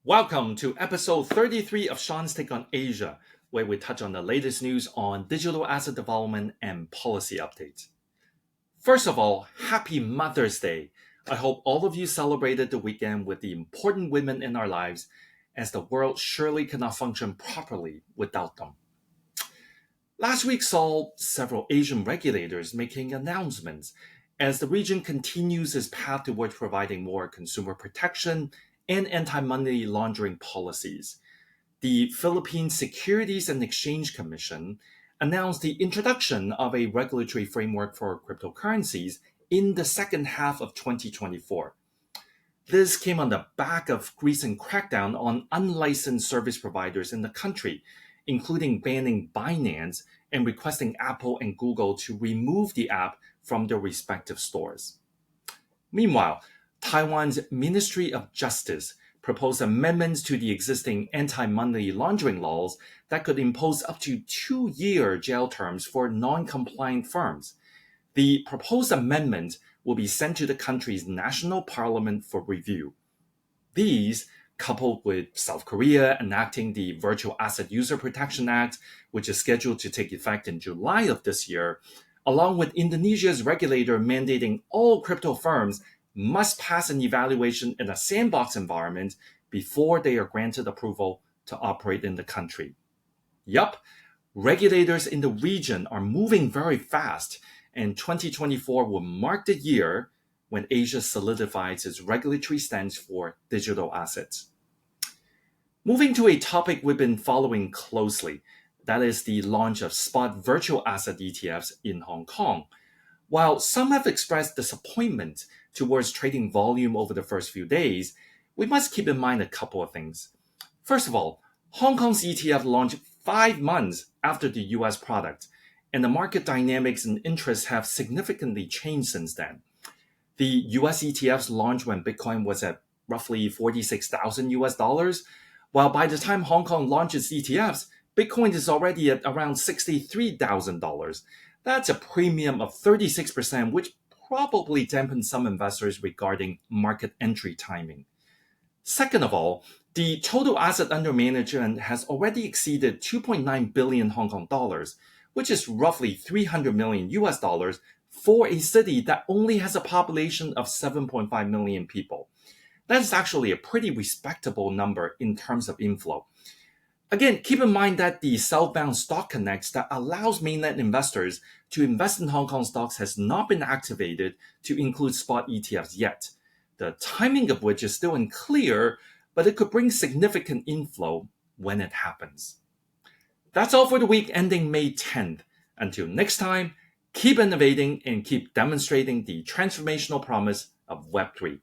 Welcome to episode 33 of Sean's Take on Asia, where we touch on the latest news on digital asset development and policy updates. First of all, happy Mother's Day. I hope all of you celebrated the weekend with the important women in our lives, as the world surely cannot function properly without them. Last week saw several Asian regulators making announcements as the region continues its path towards providing more consumer protection and anti-money laundering policies. The Philippine Securities and Exchange Commission announced the introduction of a regulatory framework for cryptocurrencies in the second half of 2024. This came on the back of recent crackdown on unlicensed service providers in the country, including banning Binance and requesting Apple and Google to remove the app from their respective stores. Meanwhile, Taiwan's Ministry of Justice proposed amendments to the existing anti-money laundering laws that could impose up to 2-year jail terms for non-compliant firms. The proposed amendment will be sent to the country's national parliament for review. These, coupled with South Korea enacting the Virtual Asset User Protection Act, which is scheduled to take effect in July of this year, along with Indonesia's regulator mandating all crypto firms must pass an evaluation in a sandbox environment before they are granted approval to operate in the country. Yup, regulators in the region are moving very fast, and 2024 will mark the year when Asia solidifies its regulatory stance for digital assets. Moving to a topic we've been following closely, that is the launch of spot virtual asset ETFs in Hong Kong. While some have expressed disappointment towards trading volume over the first few days, we must keep in mind a couple of things. First of all, Hong Kong's ETF launched 5 months after the US product, and the market dynamics and interests have significantly changed since then. The US ETFs launched when Bitcoin was at roughly 46,000 US dollars, while by the time Hong Kong launched its ETFs, Bitcoin is already at around $63,000. That's a premium of 36%, which probably dampened some investors regarding market entry timing. Second of all, the total asset under management has already exceeded 2.9 billion Hong Kong dollars, which is roughly 300 million US dollars for a city that only has a population of 7.5 million people. That is actually a pretty respectable number in terms of inflow. Again, keep in mind that the southbound stock connects that allows mainland investors to invest in Hong Kong stocks has not been activated to include spot ETFs yet. The timing of which is still unclear, but it could bring significant inflow when it happens. That's all for the week ending May 10th. Until next time, keep innovating and keep demonstrating the transformational promise of Web3.